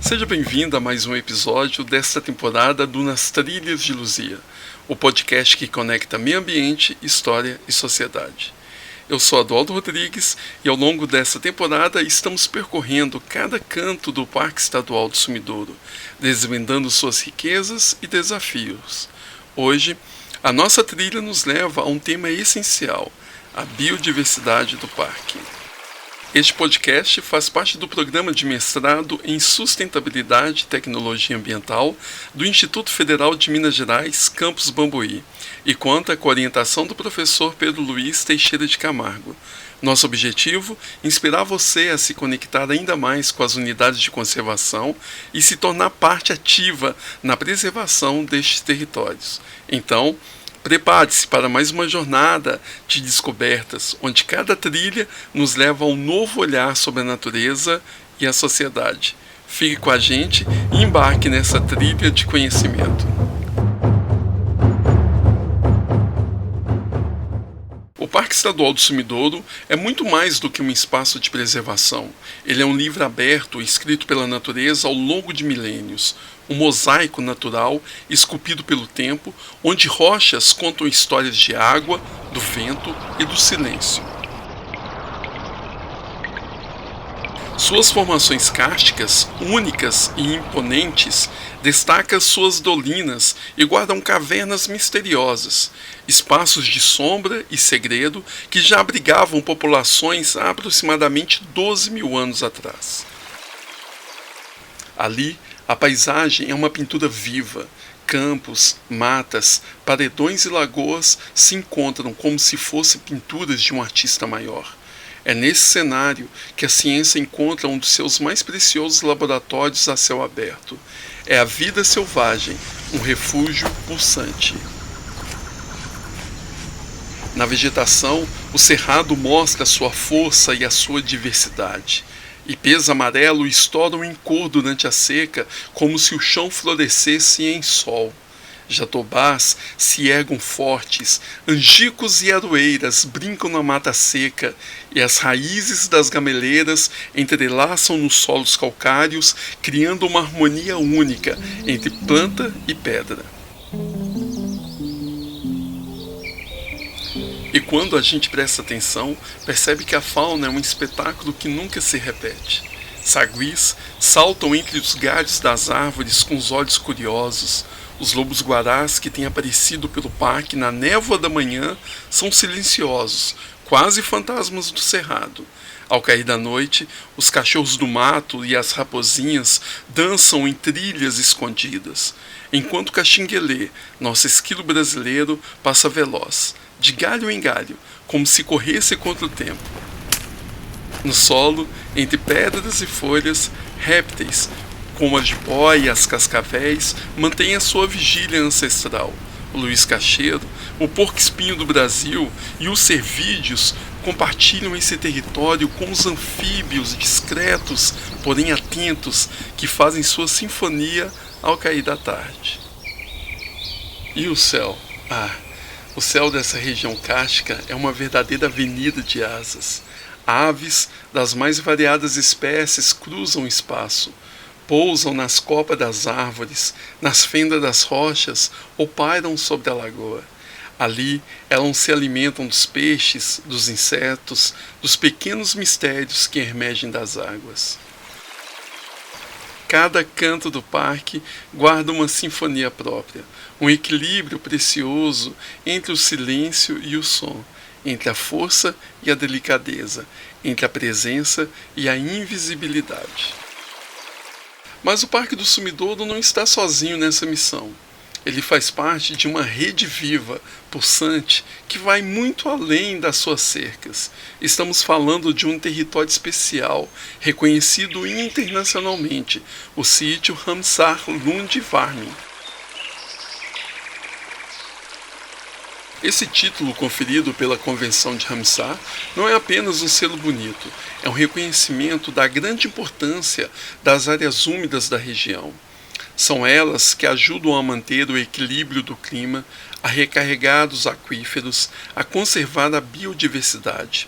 Seja bem-vindo a mais um episódio desta temporada do Nas Trilhas de Luzia, o podcast que conecta meio ambiente, história e sociedade. Eu sou Adolfo Rodrigues e ao longo dessa temporada estamos percorrendo cada canto do Parque Estadual do Sumidouro, desvendando suas riquezas e desafios. Hoje, a nossa trilha nos leva a um tema essencial, a biodiversidade do parque. Este podcast faz parte do programa de mestrado em Sustentabilidade e Tecnologia Ambiental do Instituto Federal de Minas Gerais, Campus Bambuí, e conta com a orientação do professor Pedro Luiz Teixeira de Camargo. Nosso objetivo é inspirar você a se conectar ainda mais com as unidades de conservação e se tornar parte ativa na preservação destes territórios. Então, prepare-se para mais uma jornada de descobertas, onde cada trilha nos leva a um novo olhar sobre a natureza e a sociedade. Fique com a gente e embarque nessa trilha de conhecimento. O Parque Estadual do Sumidouro é muito mais do que um espaço de preservação. Ele é um livro aberto, escrito pela natureza ao longo de milênios. Um mosaico natural esculpido pelo tempo, onde rochas contam histórias de água, do vento e do silêncio. Suas formações kársticas, únicas e imponentes, destacam suas dolinas e guardam cavernas misteriosas, espaços de sombra e segredo que já abrigavam populações há aproximadamente 12 mil anos atrás. Ali, a paisagem é uma pintura viva. Campos, matas, paredões e lagoas se encontram como se fossem pinturas de um artista maior. É nesse cenário que a ciência encontra um dos seus mais preciosos laboratórios a céu aberto. É a vida selvagem, um refúgio pulsante. Na vegetação, o cerrado mostra a sua força e a sua diversidade. Ipês amarelo estouram em cor durante a seca, como se o chão florescesse em sol. Jatobás se ergam fortes, angicos e aroeiras brincam na mata seca, e as raízes das gameleiras entrelaçam nos solos calcários, criando uma harmonia única entre planta e pedra. E quando a gente presta atenção, percebe que a fauna é um espetáculo que nunca se repete. Saguis saltam entre os galhos das árvores com os olhos curiosos. Os lobos-guarás que têm aparecido pelo parque na névoa da manhã são silenciosos, quase fantasmas do cerrado. Ao cair da noite, os cachorros do mato e as raposinhas dançam em trilhas escondidas, enquanto o caxinguelê, nosso esquilo brasileiro, passa veloz, de galho em galho, como se corresse contra o tempo. No solo, entre pedras e folhas, répteis, como a jiboia e as cascavéis, mantêm a sua vigília ancestral. O Luiz Cacheiro, o porco-espinho do Brasil e os cervídeos compartilham esse território com os anfíbios discretos, porém atentos, que fazem sua sinfonia ao cair da tarde. E o céu? O céu dessa região kárstica é uma verdadeira avenida de asas. Aves das mais variadas espécies cruzam o espaço, pousam nas copas das árvores, nas fendas das rochas ou pairam sobre a lagoa. Ali, elas se alimentam dos peixes, dos insetos, dos pequenos mistérios que emergem das águas. Cada canto do parque guarda uma sinfonia própria, um equilíbrio precioso entre o silêncio e o som, entre a força e a delicadeza, entre a presença e a invisibilidade. Mas o Parque do Sumidouro não está sozinho nessa missão. Ele faz parte de uma rede viva, pulsante, que vai muito além das suas cercas. Estamos falando de um território especial, reconhecido internacionalmente, o sítio Ramsar Lund Varmin. Esse título conferido pela Convenção de Ramsar não é apenas um selo bonito, é um reconhecimento da grande importância das áreas úmidas da região. São elas que ajudam a manter o equilíbrio do clima, a recarregar os aquíferos, a conservar a biodiversidade.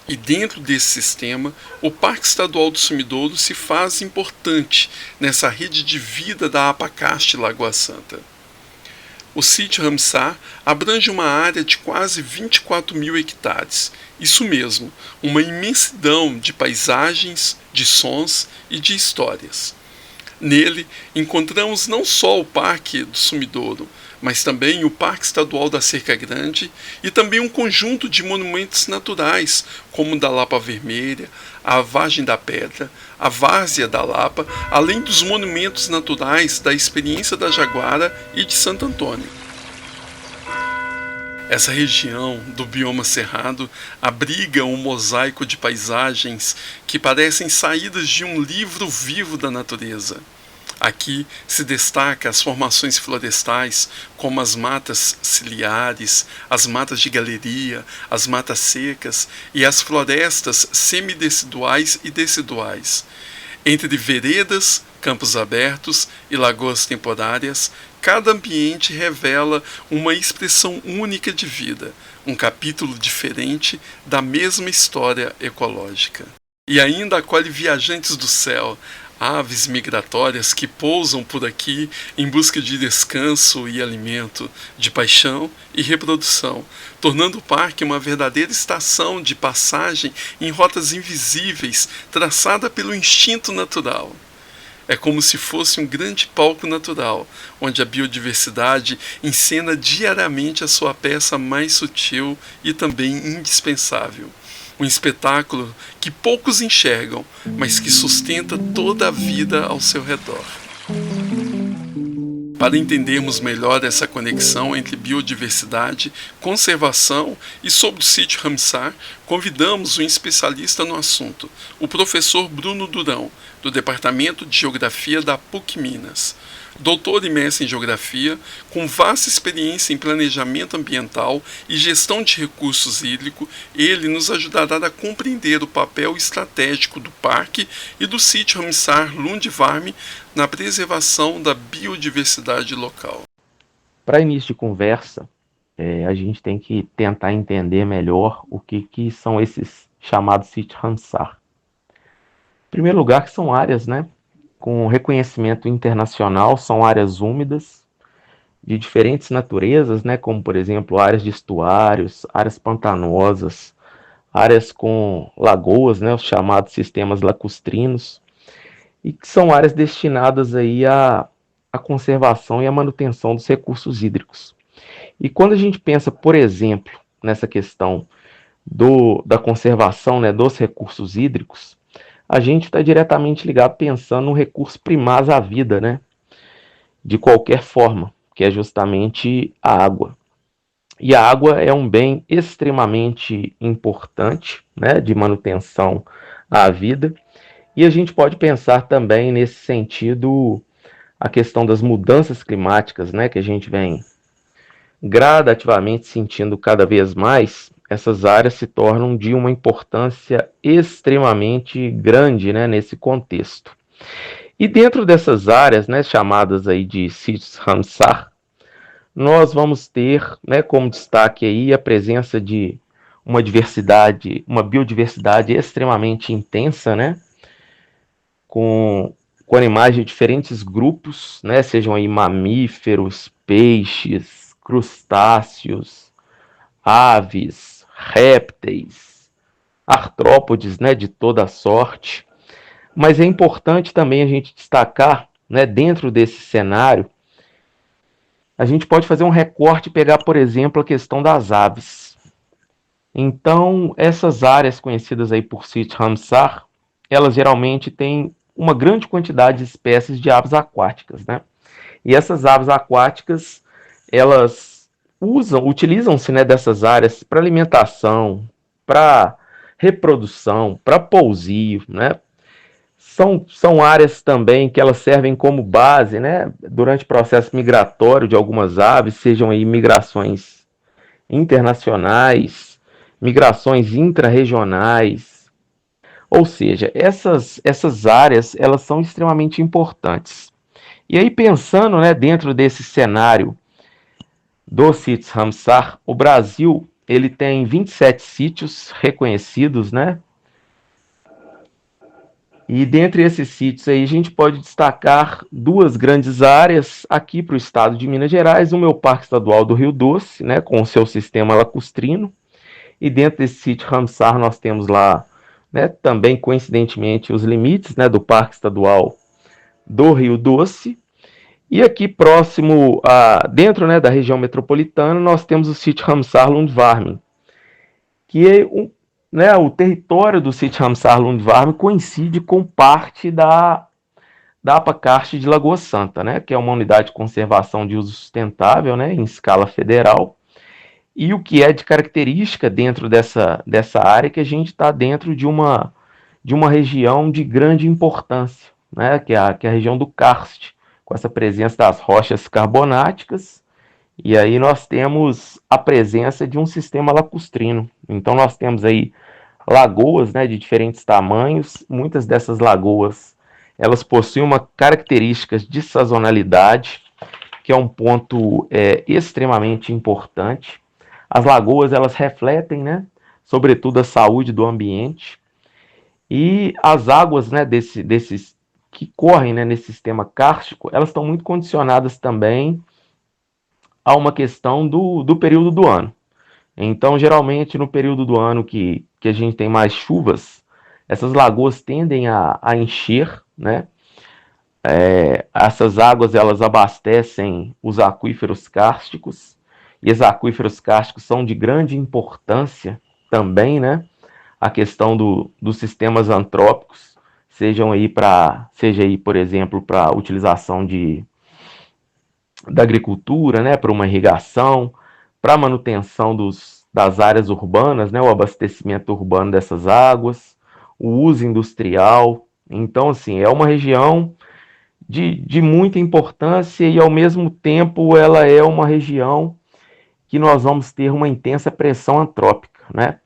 E dentro desse sistema, o Parque Estadual do Sumidouro se faz importante nessa rede de vida da Apacaste Lagoa Santa. O sítio Ramsar abrange uma área de quase 24 mil hectares. Isso mesmo, uma imensidão de paisagens, de sons e de histórias. Nele, encontramos não só o Parque do Sumidouro, mas também o Parque Estadual da Cerca Grande e também um conjunto de monumentos naturais, como o da Lapa Vermelha, a Vargem da Pedra, a Várzea da Lapa, além dos monumentos naturais da Experiência da Jaguara e de Santo Antônio. Essa região do bioma cerrado abriga um mosaico de paisagens que parecem saídas de um livro vivo da natureza. Aqui se destaca as formações florestais, como as matas ciliares, as matas de galeria, as matas secas e as florestas semideciduais e deciduais. Entre veredas, campos abertos e lagoas temporárias, cada ambiente revela uma expressão única de vida, um capítulo diferente da mesma história ecológica. E ainda acolhe viajantes do céu, aves migratórias que pousam por aqui em busca de descanso e alimento, de paixão e reprodução, tornando o parque uma verdadeira estação de passagem em rotas invisíveis, traçada pelo instinto natural. É como se fosse um grande palco natural, onde a biodiversidade encena diariamente a sua peça mais sutil e também indispensável. Um espetáculo que poucos enxergam, mas que sustenta toda a vida ao seu redor. Para entendermos melhor essa conexão entre biodiversidade, conservação e sobre o sítio Ramsar, convidamos um especialista no assunto, o professor Bruno Durão, do Departamento de Geografia da PUC Minas. Doutor e mestre em Geografia, com vasta experiência em planejamento ambiental e gestão de recursos hídricos, ele nos ajudará a compreender o papel estratégico do parque e do sítio Ramsar Lundvarme na preservação da biodiversidade local. Para início de conversa, a gente tem que tentar entender melhor o que são esses chamados sítios Ramsar. Em primeiro lugar, que são áreas, com reconhecimento internacional, são áreas úmidas, de diferentes naturezas, como por exemplo áreas de estuários, áreas pantanosas, áreas com lagoas, os chamados sistemas lacustrinos, e que são áreas destinadas aí à conservação e à manutenção dos recursos hídricos. E quando a gente pensa, por exemplo, nessa questão da conservação, dos recursos hídricos, a gente está diretamente ligado pensando no recurso primaz à vida, de qualquer forma, que é justamente a água. E a água é um bem extremamente importante, de manutenção à vida. E a gente pode pensar também nesse sentido a questão das mudanças climáticas, que a gente vem gradativamente sentindo cada vez mais. Essas áreas se tornam de uma importância extremamente grande, nesse contexto. E dentro dessas áreas, chamadas aí de sítios Ramsar, nós vamos ter, como destaque aí a presença de uma biodiversidade extremamente intensa, com animais de diferentes grupos, sejam aí mamíferos, peixes, crustáceos, aves, répteis, artrópodes, de toda sorte. Mas é importante também a gente destacar, dentro desse cenário, a gente pode fazer um recorte e pegar, por exemplo, a questão das aves. Então, essas áreas conhecidas aí por sítio Ramsar, elas geralmente têm uma grande quantidade de espécies de aves aquáticas, E essas aves aquáticas, elas utilizam-se dessas áreas para alimentação, para reprodução, para pousio, São áreas também que elas servem como base, durante o processo migratório de algumas aves, sejam aí migrações internacionais, migrações intra-regionais. Ou seja, essas áreas elas são extremamente importantes. E aí pensando dentro desse cenário dos sítios Ramsar, o Brasil ele tem 27 sítios reconhecidos, né? E dentre esses sítios aí, a gente pode destacar duas grandes áreas aqui para o estado de Minas Gerais. O meu Parque Estadual do Rio Doce, né, com o seu sistema lacustrino. E dentro desse sítio Ramsar nós temos lá, né, também coincidentemente os limites, né, do Parque Estadual do Rio Doce. E aqui próximo, dentro, né, da região metropolitana, nós temos o sítio Ramsar Lundvarmen, que é né, o território do sítio Ramsar Lundvarmen coincide com parte da APACART de Lagoa Santa, né, que é uma unidade de conservação de uso sustentável, né, em escala federal. E o que é de característica dentro dessa área é que a gente está dentro de uma região de grande importância, né, que é a região do karst, com essa presença das rochas carbonáticas, e aí nós temos a presença de um sistema lacustrino. Então nós temos aí lagoas, né, de diferentes tamanhos. Muitas dessas lagoas elas possuem uma característica de sazonalidade, que é um ponto extremamente importante. As lagoas elas refletem, né, sobretudo a saúde do ambiente, e as águas, né, desses que correm, né, nesse sistema kárstico, elas estão muito condicionadas também a uma questão do período do ano. Então, geralmente, no período do ano que a gente tem mais chuvas, essas lagoas tendem a encher, né? Essas águas elas abastecem os aquíferos kársticos, e os aquíferos kársticos são de grande importância também, né? A questão dos sistemas antrópicos, seja aí, por exemplo, para a utilização da agricultura, né? Para uma irrigação, para a manutenção das áreas urbanas, né? O abastecimento urbano dessas águas, o uso industrial. Então, assim, é uma região de muita importância e, ao mesmo tempo, ela é uma região que nós vamos ter uma intensa pressão antrópica, né?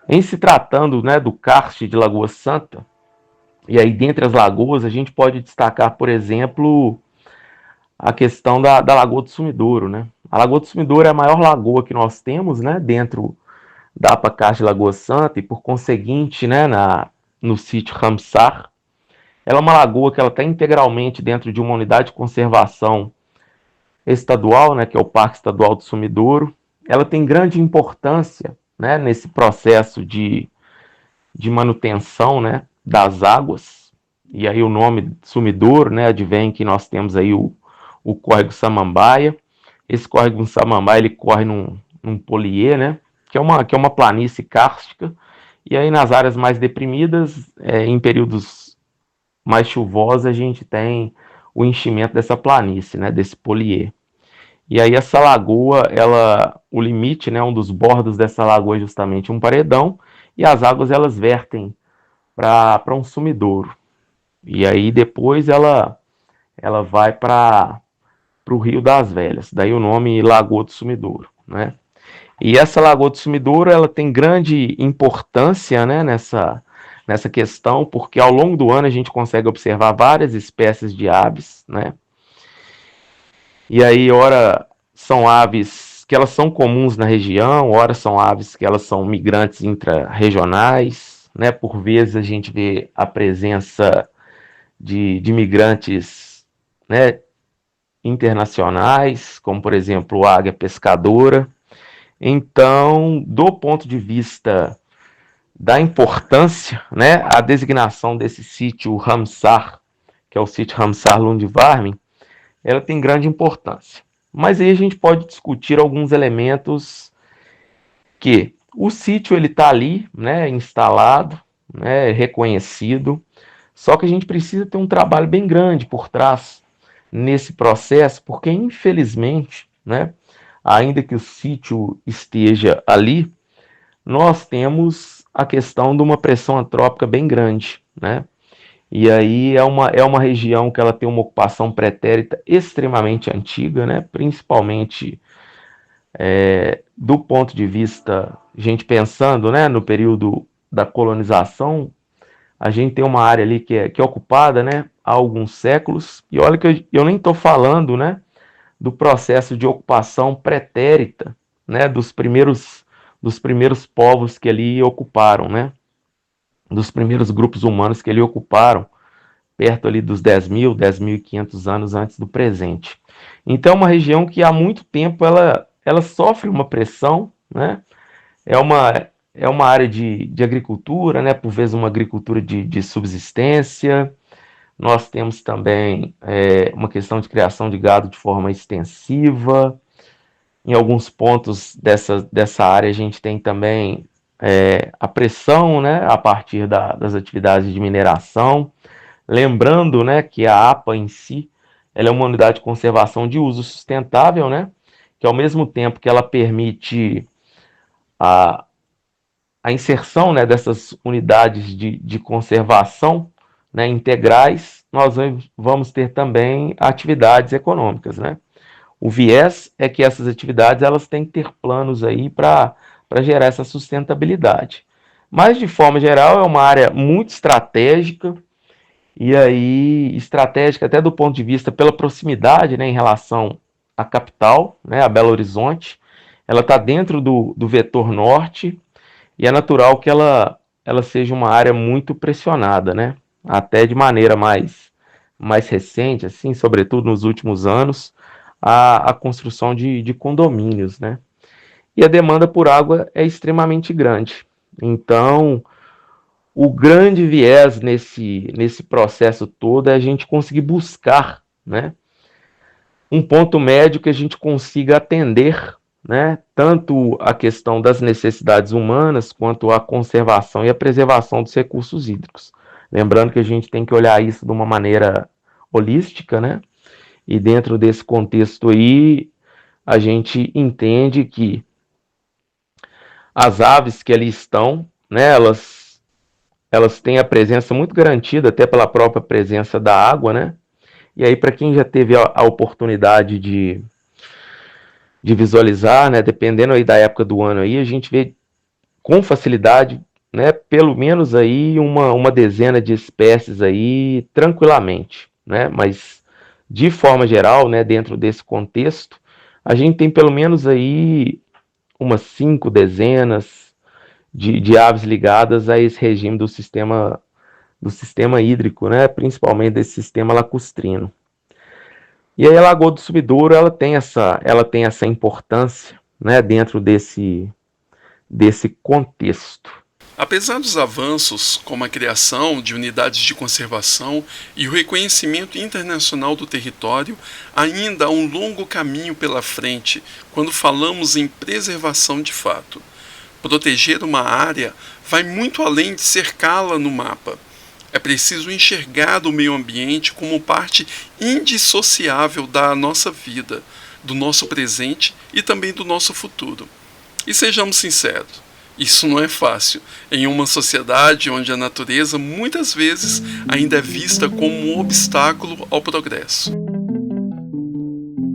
Em se tratando, né, do karst de Lagoa Santa, e aí dentre as lagoas a gente pode destacar, por exemplo, a questão da Lagoa do Sumidouro, né? A Lagoa do Sumidouro é a maior lagoa que nós temos, né, dentro da APACART de Lagoa Santa, e por conseguinte, né, no sítio Ramsar. Ela é uma lagoa que ela está integralmente dentro de uma unidade de conservação estadual, né, que é o Parque Estadual do Sumidouro. Ela tem grande importância, né, nesse processo de manutenção, né, das águas. E aí o nome Sumidouro, né, advém que nós temos aí o córrego Samambaia. Esse córrego Samambaia ele corre num poliê, né, que é uma planície kárstica. E aí nas áreas mais deprimidas, em períodos mais chuvosos, a gente tem o enchimento dessa planície, né, desse poliê. E aí essa lagoa, o limite, né, um dos bordos dessa lagoa é justamente um paredão, e as águas elas vertem para um sumidouro. E aí depois ela vai para o Rio das Velhas, daí o nome Lagoa do Sumidouro, né? E essa Lagoa do Sumidouro ela tem grande importância, né, nessa questão, porque ao longo do ano a gente consegue observar várias espécies de aves, né? E aí, ora são aves que elas são comuns na região, ora são aves que elas são migrantes intra-regionais, né? Por vezes a gente vê a presença de migrantes, né, internacionais, como por exemplo a águia pescadora. Então, do ponto de vista da importância, né, a designação desse sítio Ramsar, que é o sítio Ramsar Lundvarmen, ela tem grande importância. Mas aí a gente pode discutir alguns elementos que o sítio ele está ali, né, instalado, né, reconhecido, só que a gente precisa ter um trabalho bem grande por trás nesse processo, porque infelizmente, né, ainda que o sítio esteja ali, nós temos a questão de uma pressão antrópica bem grande, né? E aí é uma região que ela tem uma ocupação pretérita extremamente antiga, né? Principalmente do ponto de vista, a gente pensando, né, no período da colonização, a gente tem uma área ali que é ocupada, né, há alguns séculos, e olha que eu nem estou falando, né, do processo de ocupação pretérita, né, dos dos primeiros povos que ali ocuparam, né? Dos primeiros grupos humanos que ali ocuparam, perto ali dos 10.000, 10.500 anos antes do presente. Então é uma região que há muito tempo ela sofre uma pressão, né? É uma área de agricultura, né? Por vezes uma agricultura de subsistência. Nós temos também uma questão de criação de gado de forma extensiva. Em alguns pontos dessa área a gente tem também a pressão, né, a partir das atividades de mineração. Lembrando, né, que a APA em si ela é uma unidade de conservação de uso sustentável, né, que ao mesmo tempo que ela permite a, a inserção, né, dessas unidades de conservação, né, integrais, nós vamos ter também atividades econômicas, né? O viés é que essas atividades elas têm que ter planos aí para gerar essa sustentabilidade. Mas, de forma geral, é uma área muito estratégica, e aí estratégica até do ponto de vista pela proximidade, né, em relação à capital, né, a Belo Horizonte. Ela está dentro do vetor norte, e é natural que ela seja uma área muito pressionada, né? Até de maneira mais recente, assim, sobretudo nos últimos anos, a construção de condomínios, né? E a demanda por água é extremamente grande. Então, o grande viés nesse processo todo é a gente conseguir buscar, né, um ponto médio que a gente consiga atender, né, tanto a questão das necessidades humanas quanto a conservação e a preservação dos recursos hídricos. Lembrando que a gente tem que olhar isso de uma maneira holística, né? E dentro desse contexto aí, a gente entende que as aves que ali estão, né, elas têm a presença muito garantida, até pela própria presença da água, né? E aí, para quem já teve a oportunidade de visualizar, né, dependendo aí da época do ano aí, a gente vê com facilidade, né, pelo menos aí uma dezena de espécies aí tranquilamente, né? Mas de forma geral, né, dentro desse contexto, a gente tem pelo menos aí umas 5 dezenas de aves ligadas a esse regime do sistema hídrico, né, principalmente desse sistema lacustrino. E aí a Lagoa do Sumidouro ela tem essa importância, né, dentro desse contexto. Apesar dos avanços, como a criação de unidades de conservação e o reconhecimento internacional do território, ainda há um longo caminho pela frente quando falamos em preservação de fato. Proteger uma área vai muito além de cercá-la no mapa. É preciso enxergar o meio ambiente como parte indissociável da nossa vida, do nosso presente e também do nosso futuro. E sejamos sinceros, isso não é fácil em uma sociedade onde a natureza muitas vezes ainda é vista como um obstáculo ao progresso.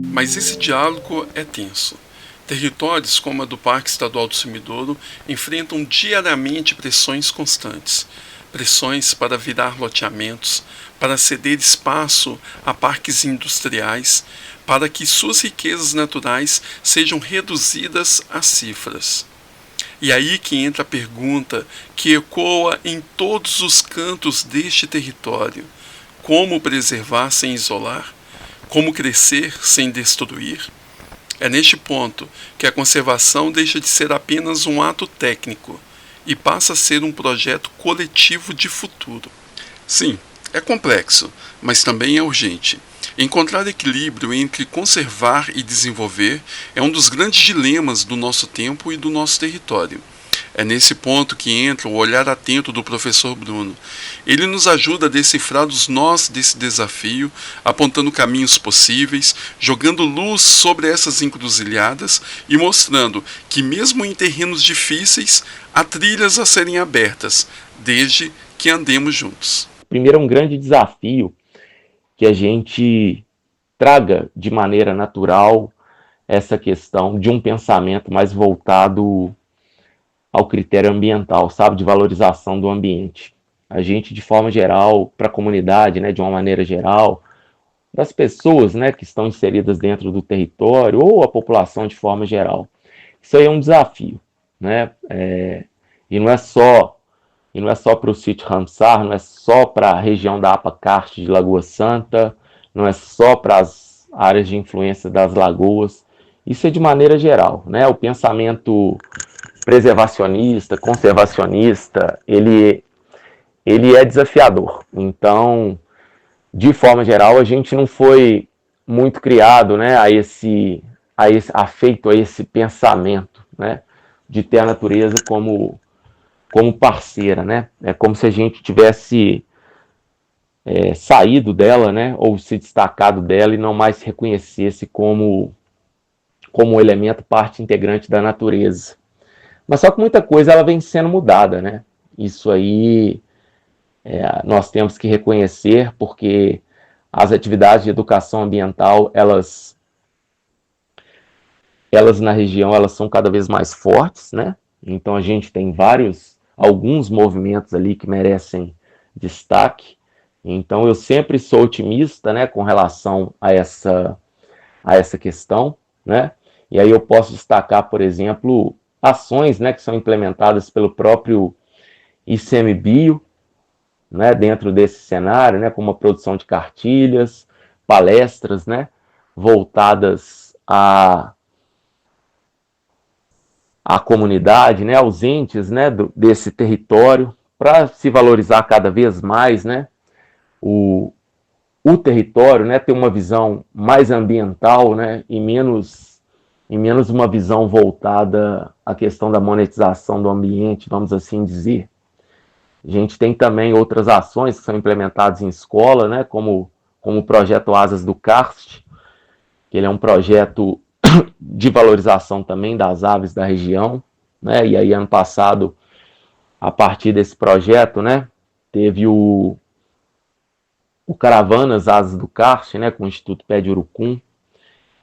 Mas esse diálogo é tenso. Territórios como a do Parque Estadual do Sumidouro enfrentam diariamente pressões constantes. Pressões para virar loteamentos, para ceder espaço a parques industriais, para que suas riquezas naturais sejam reduzidas a cifras. E aí que entra a pergunta que ecoa em todos os cantos deste território: como preservar sem isolar? Como crescer sem destruir? É neste ponto que a conservação deixa de ser apenas um ato técnico e passa a ser um projeto coletivo de futuro. Sim, é complexo, mas também é urgente. Encontrar equilíbrio entre conservar e desenvolver é um dos grandes dilemas do nosso tempo e do nosso território. É nesse ponto que entra o olhar atento do professor Bruno. Ele nos ajuda a decifrar os nós desse desafio, apontando caminhos possíveis, jogando luz sobre essas encruzilhadas e mostrando que mesmo em terrenos difíceis, há trilhas a serem abertas, desde que andemos juntos. Primeiro, é um grande desafio que a gente traga de maneira natural essa questão de um pensamento mais voltado ao critério ambiental, sabe, de valorização do ambiente. A gente, de forma geral, para a comunidade, né, de uma maneira geral, das pessoas, né, que estão inseridas dentro do território, ou a população de forma geral. Isso aí é um desafio. né? E não é só para o sítio Ramsar, não é só para a região da Apacarte de Lagoa Santa, não é só para as áreas de influência das lagoas. Isso é de maneira geral, né? O pensamento preservacionista, conservacionista, ele é desafiador. Então, de forma geral, a gente não foi muito criado, né, afeito a esse pensamento, né, de ter a natureza como parceira, né? É como se a gente tivesse saído dela, né, ou se destacado dela e não mais se reconhecesse como um elemento, parte integrante da natureza. Mas só que muita coisa ela vem sendo mudada, né? Isso aí nós temos que reconhecer, porque as atividades de educação ambiental, elas na região, elas são cada vez mais fortes, né? Então a gente tem alguns movimentos ali que merecem destaque. Então eu sempre sou otimista, né, com relação a essa questão, né? E aí eu posso destacar, por exemplo, ações, né, que são implementadas pelo próprio ICMBio, né, dentro desse cenário, né, como a produção de cartilhas, palestras, né, voltadas à comunidade, né, aos entes, né, desse território, para se valorizar cada vez mais, né, o território, né, ter uma visão mais ambiental, né, e menos uma visão voltada à questão da monetização do ambiente, vamos assim dizer. A gente tem também outras ações que são implementadas em escola, né, como o projeto Asas do Karst, que ele é um projeto de valorização também das aves da região, né, e aí ano passado, a partir desse projeto, né, teve o Caravanas Asas do Karst, né, com o Instituto Pé de Urucum,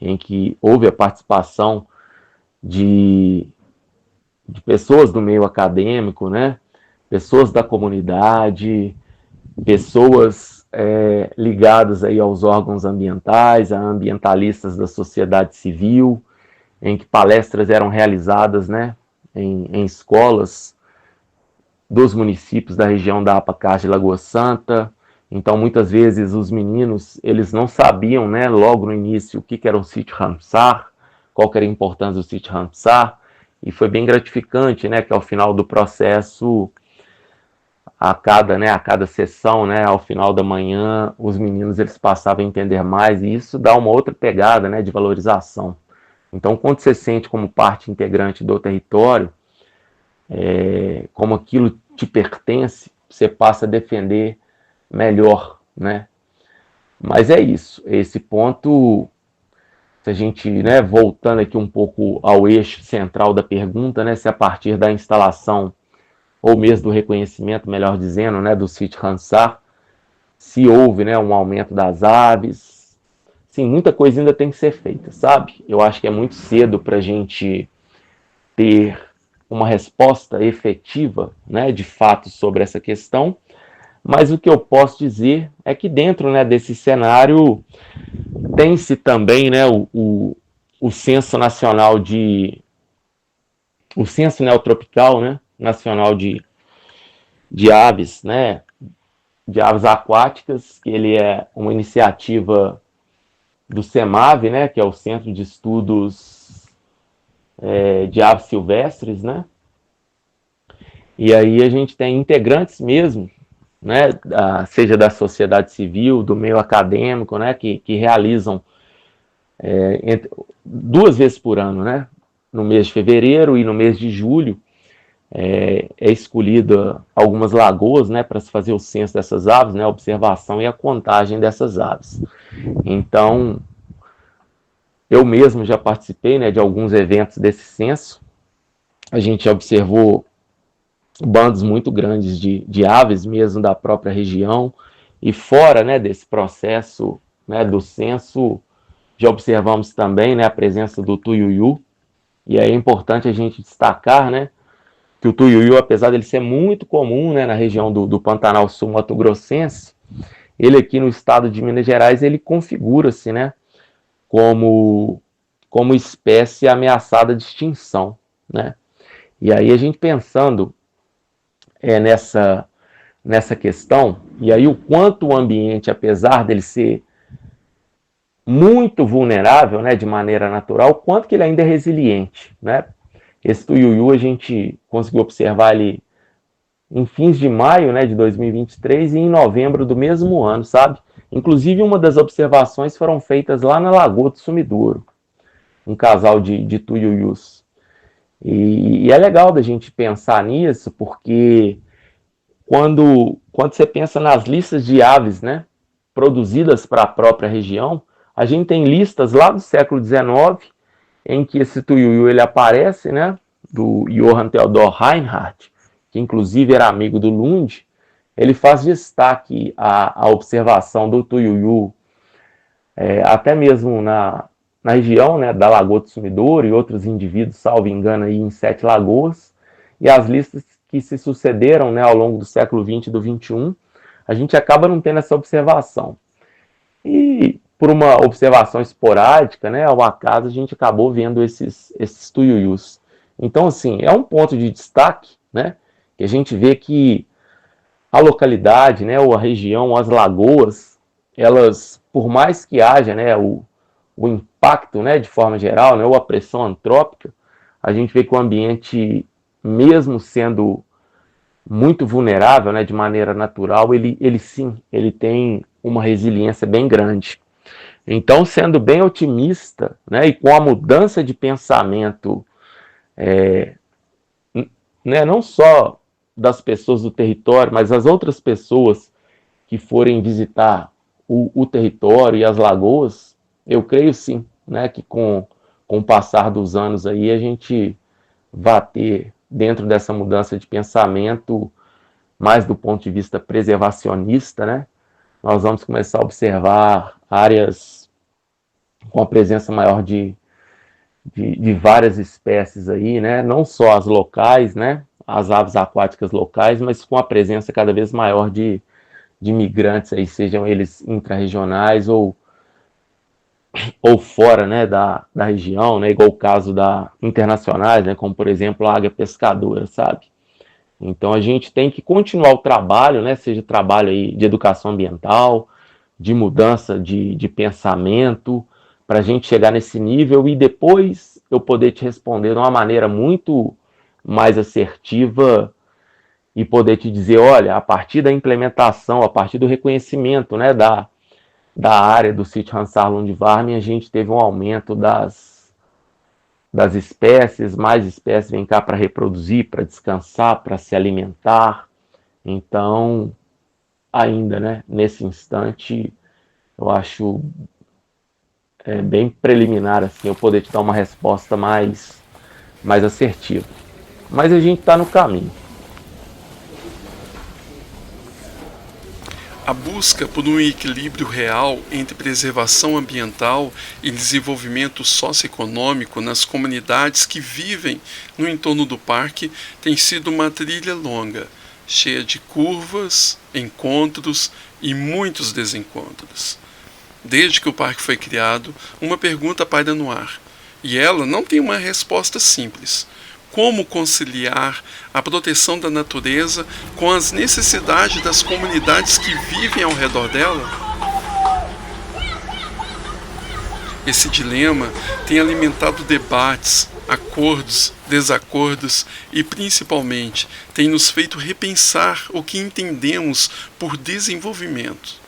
em que houve a participação de pessoas do meio acadêmico, né, pessoas da comunidade, pessoas ligadas aí aos órgãos ambientais, a ambientalistas da sociedade civil, em que palestras eram realizadas, né, em escolas dos municípios da região da Apacarte de Lagoa Santa. Então, muitas vezes, os meninos, eles não sabiam, né, logo no início, o que era o sítio Ramsar, qual que era a importância do sítio Ramsar, e foi bem gratificante, né, que ao final do processo, a cada sessão, né, ao final da manhã, os meninos eles passavam a entender mais, e isso dá uma outra pegada, né, de valorização. Então, quando você sente como parte integrante do território, como aquilo te pertence, você passa a defender melhor, né? Mas é isso, esse ponto, se a gente, né, voltando aqui um pouco ao eixo central da pergunta, né, se a partir da instalação ou mesmo do reconhecimento, melhor dizendo, né, do sítio Ramsar, se houve, né, um aumento das aves. Sim, muita coisa ainda tem que ser feita, sabe? Eu acho que é muito cedo para a gente ter uma resposta efetiva, né, de fato, sobre essa questão, mas o que eu posso dizer é que dentro, né, desse cenário tem-se também, né, o censo nacional o censo neotropical, né, nacional de aves, né, de aves aquáticas, que ele é uma iniciativa do CEMAV, né, que é o Centro de Estudos de Aves Silvestres, né, e aí a gente tem integrantes mesmo, né, seja da sociedade civil, do meio acadêmico, né, que realizam 2 vezes por ano, né, no mês de fevereiro e no mês de julho, é escolhida algumas lagoas, né, para se fazer o censo dessas aves, né, a observação e a contagem dessas aves. Então, eu mesmo já participei, né, de alguns eventos desse censo. A gente observou bandos muito grandes de aves mesmo da própria região, e fora, né, desse processo, né, do censo, já observamos também, né, a presença do tuiuiu, e aí é importante a gente destacar, né, que o tuiuiu, apesar dele ser muito comum, né, na região do Pantanal Sul Mato-Grossense, ele aqui no estado de Minas Gerais, ele configura-se, né, como espécie ameaçada de extinção, né? E aí a gente pensando nessa questão, e aí o quanto o ambiente, apesar dele ser muito vulnerável, né, de maneira natural, o quanto que ele ainda é resiliente, né? Esse tuiuiu a gente conseguiu observar ele em fins de maio, né, de 2023 e em novembro do mesmo ano, sabe? Inclusive uma das observações foram feitas lá na Lagoa do Sumidouro, um casal de tuiuius. E é legal da gente pensar nisso, porque quando você pensa nas listas de aves, né, produzidas para a própria região, a gente tem listas lá do século XIX em que esse tuiuiu ele aparece, né, do Johann Theodor Reinhardt, que inclusive era amigo do Lund. Ele faz destaque à observação do tuiuiu, até mesmo na região, né, da Lagoa do Sumidouro e outros indivíduos, salvo engano, aí em Sete Lagoas, e as listas que se sucederam, né, ao longo do século XX e do XXI, a gente acaba não tendo essa observação. E por uma observação esporádica, né, ao acaso, a gente acabou vendo esses tuiuius. Então, assim, é um ponto de destaque, né, que a gente vê que a localidade, né, ou a região, as lagoas, elas, por mais que haja, né, o impacto, né, de forma geral, né, ou a pressão antrópica, a gente vê que o ambiente, mesmo sendo muito vulnerável, né, de maneira natural, ele sim, ele tem uma resiliência bem grande. Então, sendo bem otimista, né, e com a mudança de pensamento, né, não só das pessoas do território, mas as outras pessoas que forem visitar o território e as lagoas, eu creio sim, né, que com o passar dos anos aí a gente vai ter, dentro dessa mudança de pensamento, mais do ponto de vista preservacionista, né, nós vamos começar a observar áreas com a presença maior de várias espécies aí, né, não só as locais, né, as aves aquáticas locais, mas com a presença cada vez maior de migrantes aí, sejam eles intra-regionais ou fora, né, da região, né, igual o caso da internacionais, né, como por exemplo a águia pescadora, sabe? Então a gente tem que continuar o trabalho, né, seja trabalho aí de educação ambiental, de mudança de pensamento, para a gente chegar nesse nível e depois eu poder te responder de uma maneira muito mais assertiva e poder te dizer, olha, a partir da implementação, a partir do reconhecimento, né, da área do sítio Hansar Lundvarmen, a gente teve um aumento das espécies, mais espécies vêm cá para reproduzir, para descansar, para se alimentar. Então, ainda, né, nesse instante, eu acho bem preliminar assim, eu poder te dar uma resposta mais assertiva. Mas a gente está no caminho. A busca por um equilíbrio real entre preservação ambiental e desenvolvimento socioeconômico nas comunidades que vivem no entorno do parque tem sido uma trilha longa, cheia de curvas, encontros e muitos desencontros. Desde que o parque foi criado, uma pergunta paira no ar, e ela não tem uma resposta simples. Como conciliar a proteção da natureza com as necessidades das comunidades que vivem ao redor dela? Esse dilema tem alimentado debates, acordos, desacordos e, principalmente, tem nos feito repensar o que entendemos por desenvolvimento.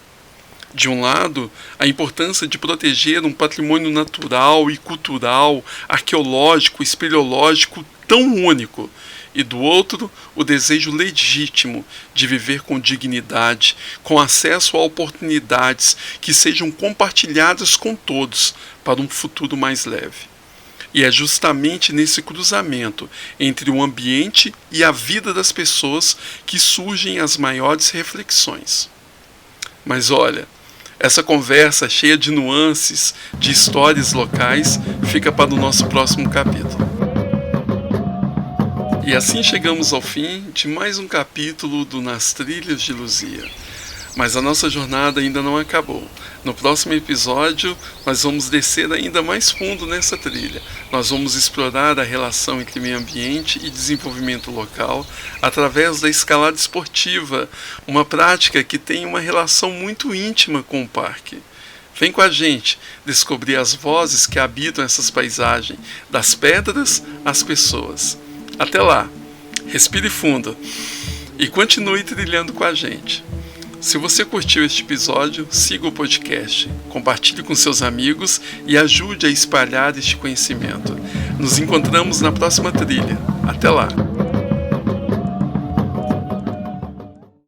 De um lado, a importância de proteger um patrimônio natural e cultural, arqueológico, espeleológico tão único, e do outro, o desejo legítimo de viver com dignidade, com acesso a oportunidades que sejam compartilhadas com todos para um futuro mais leve. E é justamente nesse cruzamento entre o ambiente e a vida das pessoas que surgem as maiores reflexões. Mas olha, essa conversa cheia de nuances, de histórias locais, fica para o nosso próximo capítulo. E assim chegamos ao fim de mais um capítulo do Nas Trilhas de Luzia. Mas a nossa jornada ainda não acabou. No próximo episódio, nós vamos descer ainda mais fundo nessa trilha. Nós vamos explorar a relação entre meio ambiente e desenvolvimento local através da escalada esportiva, uma prática que tem uma relação muito íntima com o parque. Vem com a gente descobrir as vozes que habitam essas paisagens, das pedras às pessoas. Até lá, respire fundo e continue trilhando com a gente. Se você curtiu este episódio, siga o podcast, compartilhe com seus amigos e ajude a espalhar este conhecimento. Nos encontramos na próxima trilha. Até lá!